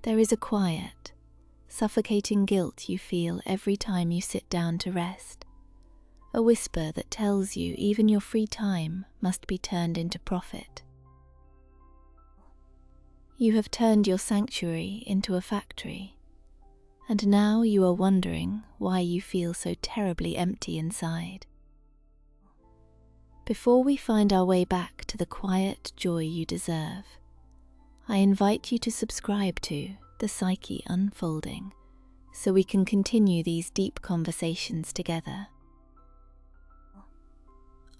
There is a quiet, suffocating guilt you feel every time you sit down to rest, a whisper that tells you even your free time must be turned into profit. You have turned your sanctuary into a factory, and now you are wondering why you feel so terribly empty inside. Before we find our way back to the quiet joy you deserve, I invite you to subscribe to the Psyche Unfolding so we can continue these deep conversations together.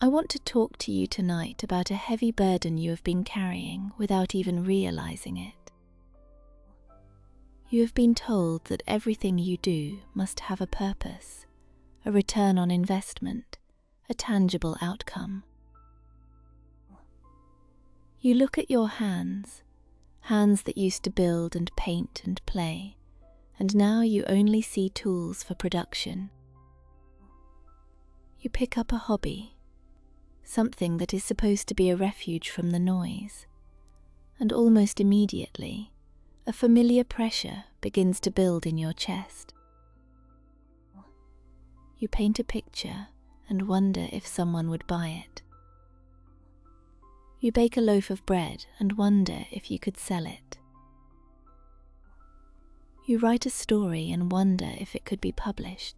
I want to talk to you tonight about a heavy burden you have been carrying without even realizing it. You have been told that everything you do must have a purpose, a return on investment, a tangible outcome. You look at your hands that used to build and paint and play, and now you only see tools for production. You pick up a hobby, something that is supposed to be a refuge from the noise, and almost immediately, a familiar pressure begins to build in your chest. You paint a picture and wonder if someone would buy it. You bake a loaf of bread and wonder if you could sell it. You write a story and wonder if it could be published.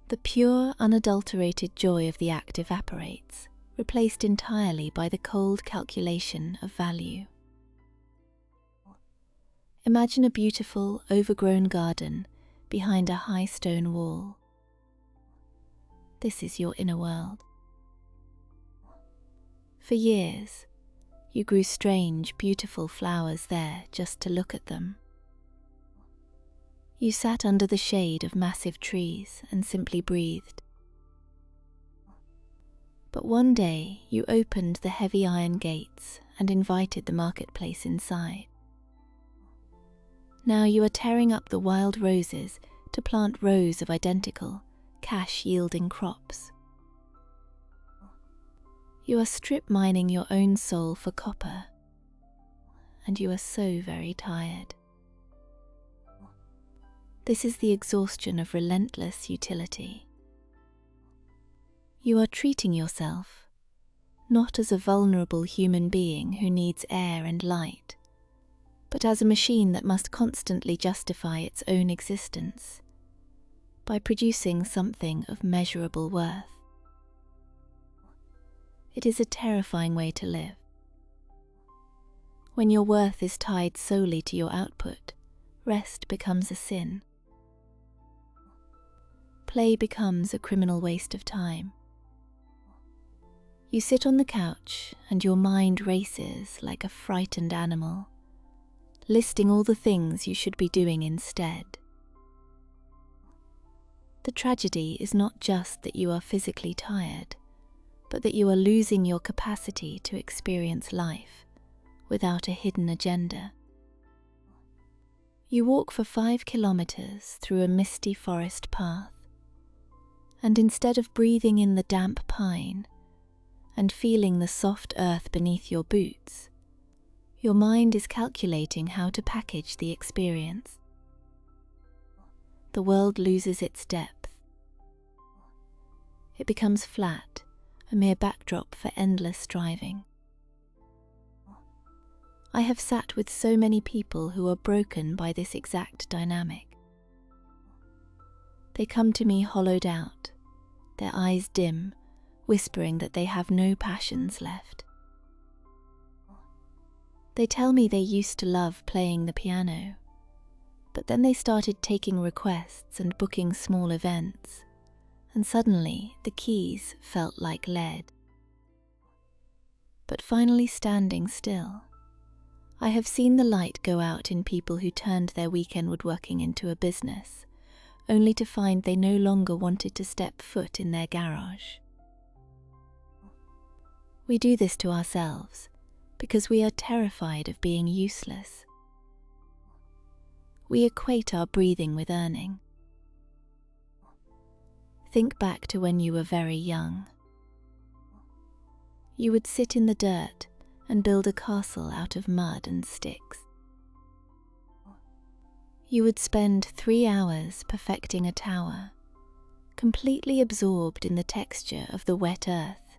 The pure, unadulterated joy of the act evaporates, replaced entirely by the cold calculation of value. Imagine a beautiful, overgrown garden behind a high stone wall. This is your inner world. For years, you grew strange, beautiful flowers there just to look at them. You sat under the shade of massive trees and simply breathed. But one day you opened the heavy iron gates and invited the marketplace inside. Now you are tearing up the wild roses to plant rows of identical, cash-yielding crops. You are strip mining your own soul for copper, and you are so very tired. This is the exhaustion of relentless utility. You are treating yourself, not as a vulnerable human being who needs air and light, but as a machine that must constantly justify its own existence by producing something of measurable worth. It is a terrifying way to live. When your worth is tied solely to your output, rest becomes a sin. Play becomes a criminal waste of time. You sit on the couch and your mind races like a frightened animal, listing all the things you should be doing instead. The tragedy is not just that you are physically tired, but that you are losing your capacity to experience life without a hidden agenda. You walk for 5 kilometers through a misty forest path, and instead of breathing in the damp pine and feeling the soft earth beneath your boots, your mind is calculating how to package the experience. The world loses its depth. It becomes flat, a mere backdrop for endless striving. I have sat with so many people who are broken by this exact dynamic. They come to me hollowed out, their eyes dim, whispering that they have no passions left. They tell me they used to love playing the piano, but then they started taking requests and booking small events, and suddenly the keys felt like lead. But finally standing still, I have seen the light go out in people who turned their weekend woodworking into a business, only to find they no longer wanted to step foot in their garage. We do this to ourselves because we are terrified of being useless. We equate our breathing with earning. Think back to when you were very young. You would sit in the dirt and build a castle out of mud and sticks. You would spend 3 hours perfecting a tower, completely absorbed in the texture of the wet earth,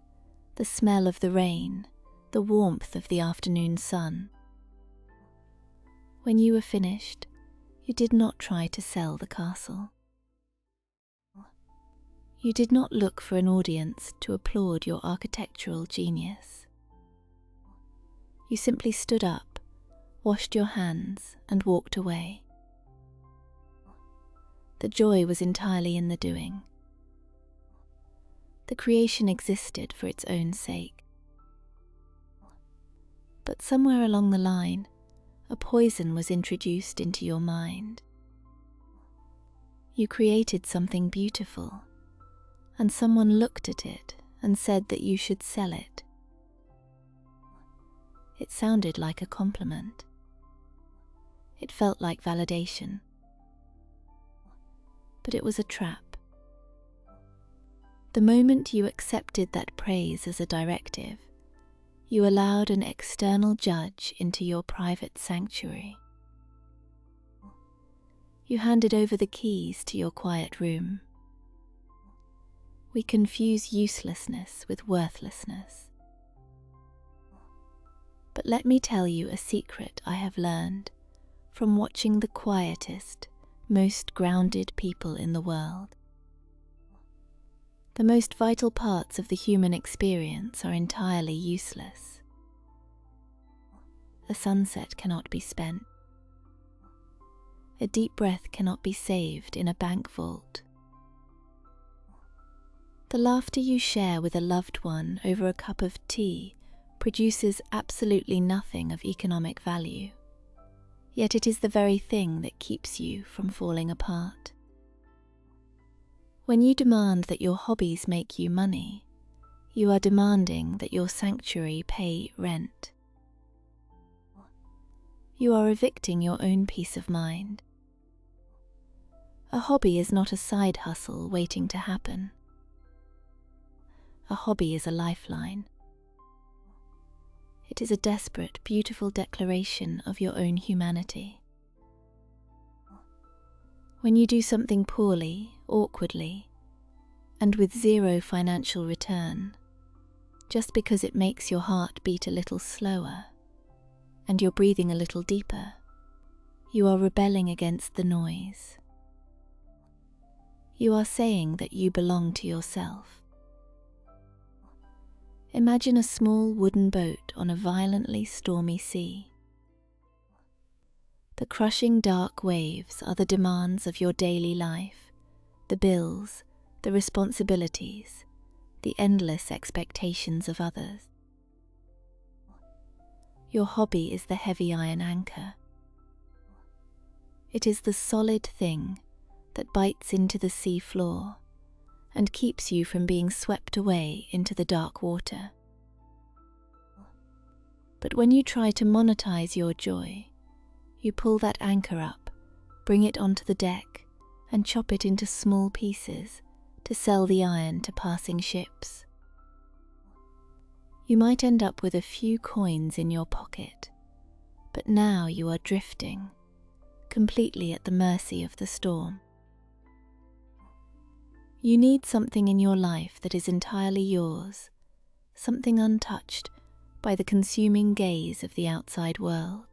the smell of the rain, the warmth of the afternoon sun. When you were finished, you did not try to sell the castle. You did not look for an audience to applaud your architectural genius. You simply stood up, washed your hands, and walked away. The joy was entirely in the doing. The creation existed for its own sake. But somewhere along the line, a poison was introduced into your mind. You created something beautiful, and someone looked at it and said that you should sell it. It sounded like a compliment. It felt like validation. But it was a trap. The moment you accepted that praise as a directive, you allowed an external judge into your private sanctuary. You handed over the keys to your quiet room. We confuse uselessness with worthlessness. But let me tell you a secret I have learned from watching the quietest, most grounded people in the world. The most vital parts of the human experience are entirely useless. A sunset cannot be spent. A deep breath cannot be saved in a bank vault. The laughter you share with a loved one over a cup of tea produces absolutely nothing of economic value, yet it is the very thing that keeps you from falling apart. When you demand that your hobbies make you money, you are demanding that your sanctuary pay rent. You are evicting your own peace of mind. A hobby is not a side hustle waiting to happen. A hobby is a lifeline. It is a desperate, beautiful declaration of your own humanity. When you do something poorly, awkwardly, and with zero financial return, just because it makes your heart beat a little slower and you're breathing a little deeper, you are rebelling against the noise. You are saying that you belong to yourself. Imagine a small wooden boat on a violently stormy sea. The crushing dark waves are the demands of your daily life, the bills, the responsibilities, the endless expectations of others. Your hobby is the heavy iron anchor. It is the solid thing that bites into the sea floor and keeps you from being swept away into the dark water. But when you try to monetize your joy, you pull that anchor up, bring it onto the deck, and chop it into small pieces to sell the iron to passing ships. You might end up with a few coins in your pocket, but now you are drifting, completely at the mercy of the storm. You need something in your life that is entirely yours, something untouched by the consuming gaze of the outside world.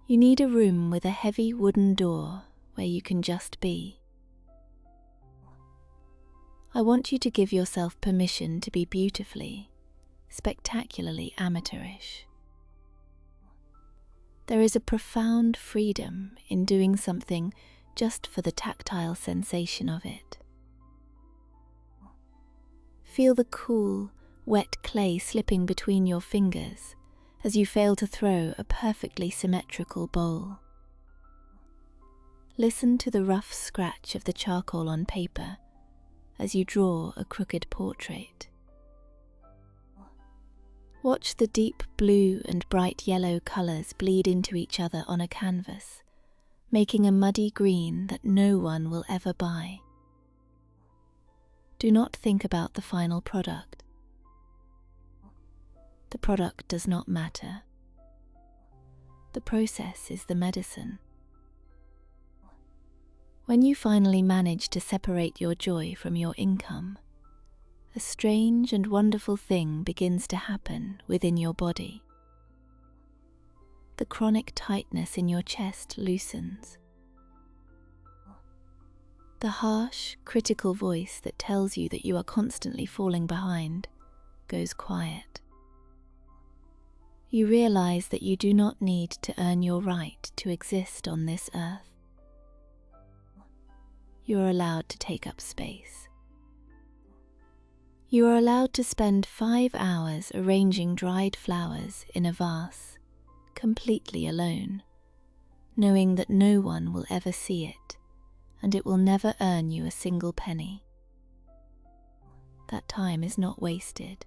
You need a room with a heavy wooden door where you can just be. I want you to give yourself permission to be beautifully, spectacularly amateurish. There is a profound freedom in doing something just for the tactile sensation of it. Feel the cool, wet clay slipping between your fingers as you fail to throw a perfectly symmetrical bowl. Listen to the rough scratch of the charcoal on paper as you draw a crooked portrait. Watch the deep blue and bright yellow colours bleed into each other on a canvas, making a muddy green that no one will ever buy. Do not think about the final product. The product does not matter. The process is the medicine. When you finally manage to separate your joy from your income, a strange and wonderful thing begins to happen within your body. The chronic tightness in your chest loosens. The harsh, critical voice that tells you that you are constantly falling behind goes quiet. You realize that you do not need to earn your right to exist on this earth. You are allowed to take up space. You are allowed to spend 5 hours arranging dried flowers in a vase, completely alone, knowing that no one will ever see it, and it will never earn you a single penny. That time is not wasted.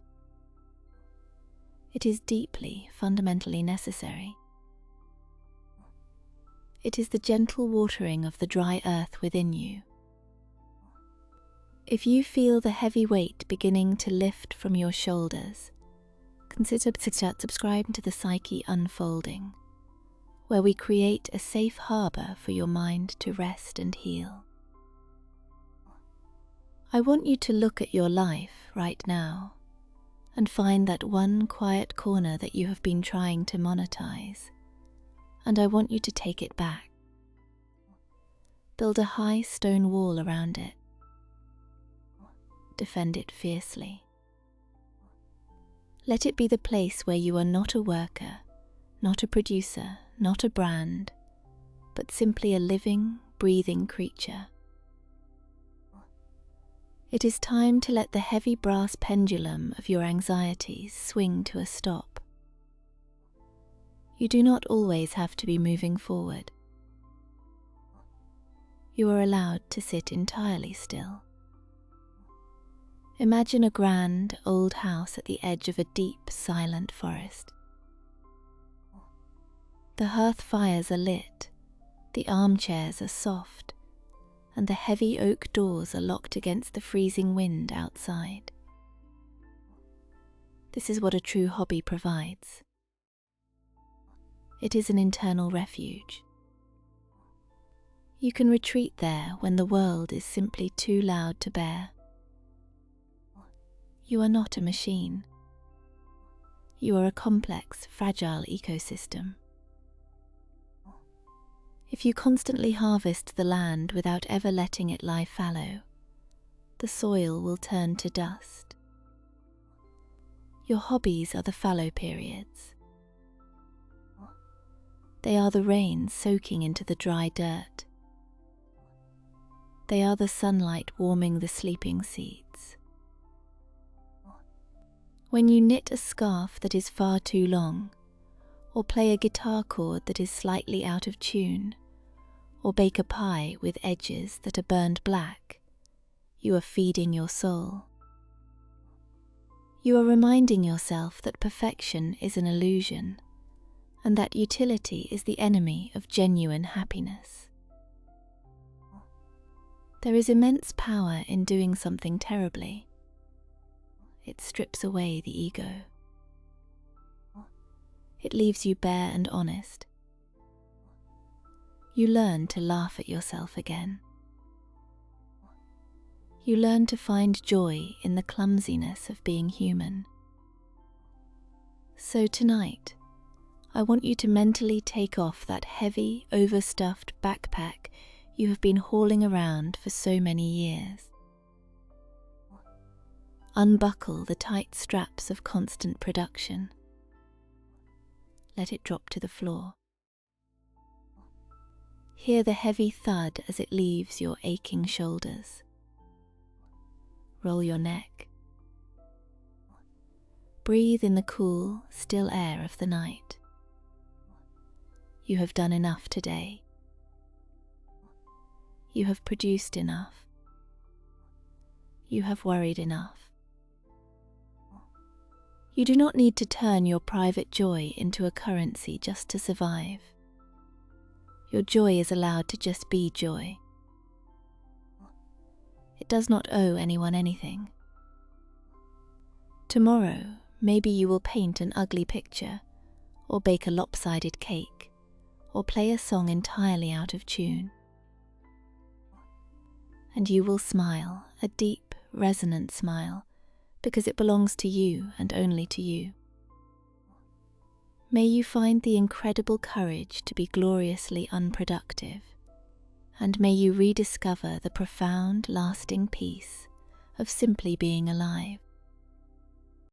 It is deeply, fundamentally necessary. It is the gentle watering of the dry earth within you. If you feel the heavy weight beginning to lift from your shoulders, consider subscribing to the Psyche Unfolding, where we create a safe harbour for your mind to rest and heal. I want you to look at your life right now and find that one quiet corner that you have been trying to monetize, and I want you to take it back. Build a high stone wall around it. Defend it fiercely. Let it be the place where you are not a worker, not a producer, not a brand, but simply a living, breathing creature. It is time to let the heavy brass pendulum of your anxieties swing to a stop. You do not always have to be moving forward. You are allowed to sit entirely still. Imagine a grand, old house at the edge of a deep, silent forest. The hearth fires are lit, the armchairs are soft, and the heavy oak doors are locked against the freezing wind outside. This is what a true hobby provides. It is an internal refuge. You can retreat there when the world is simply too loud to bear. You are not a machine. You are a complex, fragile ecosystem. If you constantly harvest the land without ever letting it lie fallow, the soil will turn to dust. Your hobbies are the fallow periods. They are the rain soaking into the dry dirt. They are the sunlight warming the sleeping seeds. When you knit a scarf that is far too long, or play a guitar chord that is slightly out of tune, or bake a pie with edges that are burned black, you are feeding your soul. You are reminding yourself that perfection is an illusion, and that utility is the enemy of genuine happiness. There is immense power in doing something terribly. It strips away the ego. It leaves you bare and honest. You learn to laugh at yourself again. You learn to find joy in the clumsiness of being human. So tonight, I want you to mentally take off that heavy, overstuffed backpack you have been hauling around for so many years. Unbuckle the tight straps of constant production. Let it drop to the floor. Hear the heavy thud as it leaves your aching shoulders. Roll your neck. Breathe in the cool, still air of the night. You have done enough today. You have produced enough. You have worried enough. You do not need to turn your private joy into a currency just to survive. Your joy is allowed to just be joy. It does not owe anyone anything. Tomorrow, maybe you will paint an ugly picture, or bake a lopsided cake, or play a song entirely out of tune. and you will smile, a deep, resonant smile, because it belongs to you and only to you. May you find the incredible courage to be gloriously unproductive, and may you rediscover the profound, lasting peace of simply being alive.